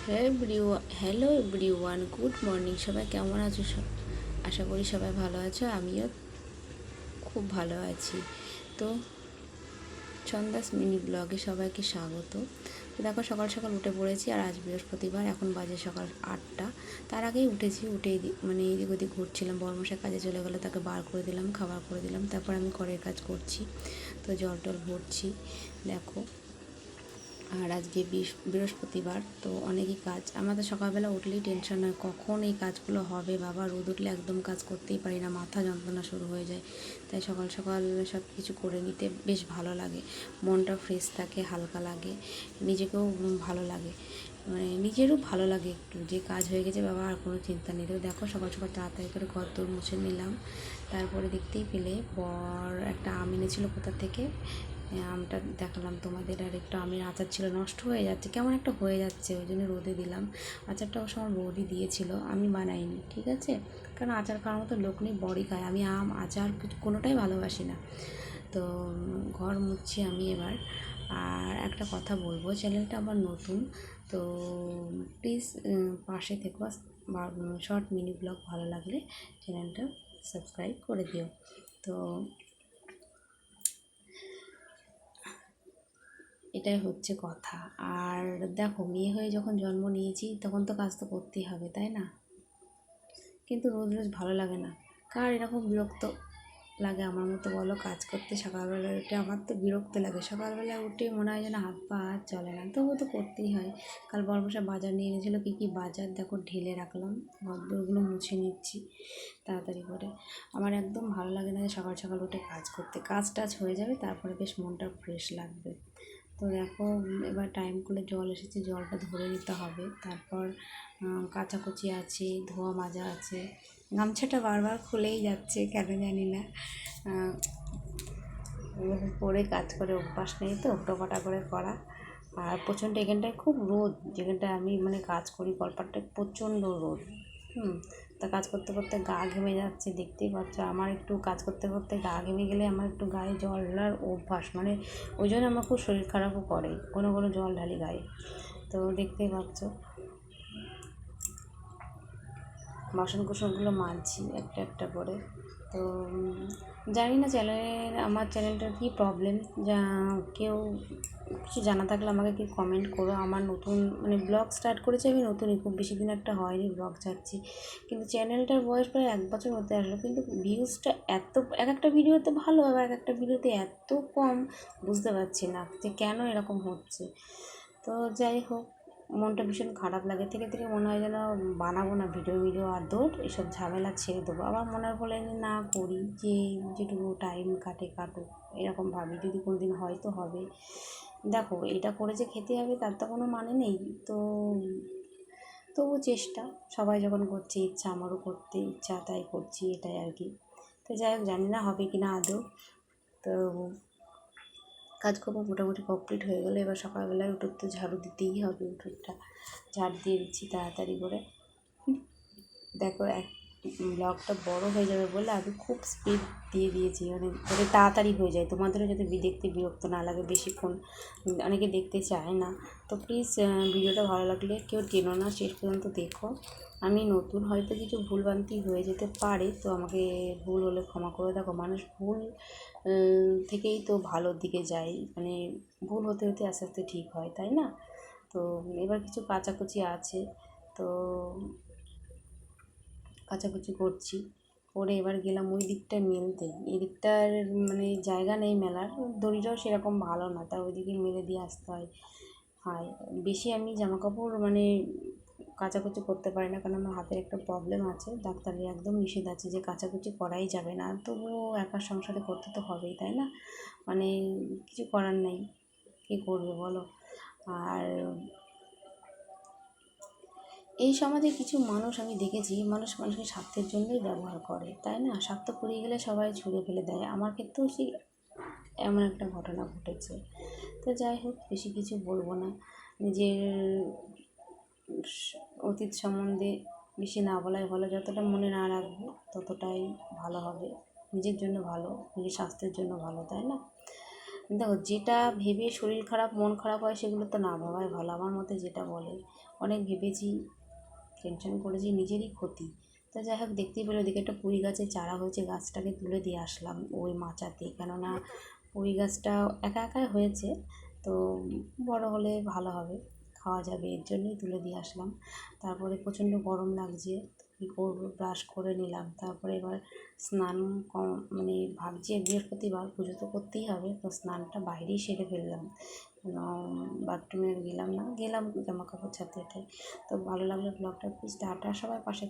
Hello everyone, good morning. সবাই কেমন আছো? আশা করি সবাই ভালো আছো। আমিও খুব ভালো আছি। তো ছন্দাস মিনি ব্লগে সবাইকে স্বাগত। তো দেখো, সকাল সকাল উঠে পড়েছি, আর আজ বৃহস্পতিবার, এখন বাজে সকাল 8টা। তার আগেই উঠেছি, উঠে মানে এদিক ওদিক ঘুরছিলাম। বড়মশাই কাজে চলে গেলো, তাকে বার করে দিলাম, খাবার করে দিলাম, তারপর আমি ঘরের কাজ করছি। তো জল টল ভরছি দেখো। আর আজকে বৃহস্পতিবার, তো অনেকই কাজ। আমাদের সকালবেলা উঠলেই টেনশন হয় কখন এই কাজগুলো হবে। বাবা, রোদ উঠলে একদম কাজ করতেই পারি না, মাথা যন্ত্রণা শুরু হয়ে যায়। তাই সকাল সকাল সব কিছু করে নিতে বেশ ভালো লাগে, মনটা ফ্রেশ থাকে, হালকা লাগে, নিজেকেও ভালো লাগে, মানে নিজেরও ভালো লাগে একটু, যে কাজ হয়ে গেছে বাবা, আর কোনো চিন্তা নেই। তো দেখো, সকাল সকাল তাড়াতাড়ি করে ঘর দৌড় মুছে নিলাম। তারপরে দেখতেই পেলে বর একটা আম এনেছিল কোথা থেকে, আমটা দেখালাম তোমাদের। আর একটু আমের আচার ছিল, নষ্ট হয়ে যাচ্ছে, কেমন একটা হয়ে যাচ্ছে, ওই জন্য রোদে দিলাম। আচারটা অবশ্য আমার বৌদি দিয়েছিল, আমি বানাইনি, ঠিক আছে, কারণ আচার খাওয়ার মতো লোক নেই, বড়ি খায়। আমি আম আচার কোনোটাই ভালোবাসি না। তো ঘর মুছছি আমি এবার। আর একটা কথা বলবো, চ্যানেলটা আমার নতুন, তো প্লিজ পাশে থেকো। বা শর্ট মিনি ব্লগ ভালো লাগলে চ্যানেলটা সাবস্ক্রাইব করে দিও। তো এটাই হচ্ছে কথা। আর দেখো, মেয়ে হয়ে যখন জন্ম নিয়েছি তখন তো কাজ তো করতেই হবে, তাই না? কিন্তু রোজ রোজ ভালো লাগে না। কার এরকম বিরক্ত লাগে আমার মতো বলো কাজ করতে? সকালবেলায় উঠে আমার তো বিরক্ত লাগে, সকালবেলায় উঠে মনে হয় যেন হাত পা আর চলে না, তবুও তো করতেই হয়। কাল বড়মশাই বাজার নিয়ে এনেছিলো, কী কী বাজার দেখো, ঢেলে রাখলাম, ঘরদোরগুলো মুছে নিচ্ছি তাড়াতাড়ি করে। আমার একদম ভালো লাগে না যে সকাল সকাল উঠে কাজ করতে। কাজ টাজ হয়ে যাবে, তারপরে বেশ মনটা ফ্রেশ লাগবে। তো দেখো, এবার টাইম করে জল এসেছে, জলটা ধরে নিতে হবে। তারপর কাচাকুচি আছে, ধোয়া মাজা আছে। গামছাটা বারবার খুলেই যাচ্ছে, কেন জানি না। পরে কাজ করে অভ্যাস নেই, তো টোপাটা করে করা। আর প্রচণ্ড এখানটায় খুব রোদ, যেখানটায় আমি মানে কাজ করি, কলপাটটায় প্রচণ্ড রোদ। তা কাজ করতে করতে গা ঘেমে যাচ্ছে, দেখতেই পাচ্ছ। আমার একটু কাজ করতে করতে গা ঘেমে গেলে আমার একটু গায়ে জল ঢালার অভ্যাস, মানে ওই জন্য আমার খুব শরীর খারাপও করে, কোনো কোনো জল ঢালি গায়ে। তো দেখতেই পাচ্ছ, বাসন কুসনগুলো মাজছি একটা একটা করে। তো জানি না আমার চ্যানেলটার কী প্রবলেম, যা কেউ কিছু জানা থাকলে আমাকে কি কমেন্ট করো। আমার নতুন মানে ব্লগ স্টার্ট করেছি আমি নতুনই, খুব বেশি দিন একটা হয়নি ব্লগ ছাড়ছি, কিন্তু চ্যানেলটার বয়স প্রায় 1 বছর হতে আসলো, কিন্তু ভিউজটা এত, এক একটা ভিডিওতে ভালো, আবার এক একটা ভিডিওতে এত কম, বুঝতে পারছি না যে কেন এরকম হচ্ছে। তো যাই হোক, মনটা ভীষণ খারাপ লাগে, থেকে থেকে মনে হয় যেন বানাবো না ভিডিও আর দৌড় এসব ঝামেলা ছেড়ে দেবো। আবার মনে বলে না করি, যে যেটুকু টাইম কাটুক, এরকম ভাবি, যদি কোনো দিন হয়তো হবে। দেখো, এটা করে যে খেতে হবে তার তো কোনো মানে নেই। তো তবু চেষ্টা, সবাই যখন করছে, ইচ্ছা আমারও করতে ইচ্ছা, তাই করছি, এটাই আর কি। তো যাই হোক, জানি না হবে কি না আদৌ। তো কাজকর্ম মোটামুটি কমপ্লিট হয়ে গেলো। এবার সকালবেলায় উঠোর তো ঝাড়ু দিতেই হবে, উঠোরটা ঝাড় দিয়ে দিচ্ছি তাড়াতাড়ি করে। দেখো, ব্লগটা বড় হয়ে যাবে বলে আমি খুব স্পিড দিয়ে দিয়েছি, মানে যাতে তাড়াতাড়ি হয়ে যায়, তোমাদেরও যাতে দেখতে বিরক্ত না লাগে বেশিক্ষণ, অনেকে দেখতে চায় না। তো প্লিজ ভিডিওটা ভালো লাগলে কেউ টেনো না, শেষ পর্যন্ত দেখো। আমি নতুন, হয়তো কিছু ভুলভ্রান্তি হয়ে যেতে পারে, তো আমাকে ভুল হলে ক্ষমা করে। দেখো, মানুষ ভুল থেকেই তো ভালোর দিকে যায়, মানে ভুল হতে হতে আস্তে আস্তে ঠিক হয়, তাই না? তো এবার কিছু কাচাকুচি আছে, তো কাচাকুচি করছি, করে এবার গেলাম ওই দিকটা মেলতে। এই দিকটার মানে জায়গা নেই মেলার, দড়িটাও সেরকম ভালো না, তাই ওইদিকে মেলে দিয়ে আসতে হয়। বেশি আমি জামাকাপড় মানে কাচাকুচি করতে পারি না, কারণ আমার হাতের একটা প্রবলেম আছে, ডাক্তারের একদম নিষেধ আছে যে কাচাকুচি করাই যাবে না। তবুও একার সংসারে করতে তো হবেই, তাই না? মানে কিছু করার নেই, কী করবে বলো। আর এই সমাজে কিছু মানুষ আমি দেখেছি, মানুষকে স্বার্থের জন্যই ব্যবহার করে, তাই না? স্বার্থ ফুরিয়ে গেলে সবাই ছুঁড়ে ফেলে দেয়। আমার ক্ষেত্রেও সেই এমন একটা ঘটনা ঘটেছে। তো যাই হোক, বেশি কিছু বলবো না, নিজের অতীত সম্বন্ধে বেশি না বলাই ভালো। যতটা মনে না রাখবো ততটাই ভালো হবে, নিজের জন্য ভালো, নিজের স্বাস্থ্যের জন্য ভালো, তাই না? দেখো, যেটা ভেবে শরীর খারাপ মন খারাপ হয় সেগুলো তো না ভাবাই ভালো। আমার মতে যেটা বলে, অনেক ভেবেছি, টেনশন করেছি, নিজেরই ক্ষতি। তো যাই হোক, দেখতেই পেলে ওদিকে একটা পুঁই গাছের চারা হয়েছে, গাছটাকে তুলে দিয়ে আসলাম ওই মাচাতে, কেননা পুঁই গাছটা একা একাই হয়েছে, তো বড় হলে ভালো হবে, খাওয়া যাবে, এর জন্যই তুলে দিয়ে আসলাম। তারপরে প্রচণ্ড গরম লাগছে, কী করবো, ব্রাশ করে নিলাম। তারপরে এবার স্নান মানে ভাবছি বৃহস্পতিবার পুজো তো করতেই হবে, তো স্নানটা বাইরেই সেরে ফেললাম, বাথরুমে গেলাম না, গেলাম জামা কাপড় ছাড়তে। তো ভালো লাগলো ব্লগটা, প্লিজ টাটা, সবাই পাশে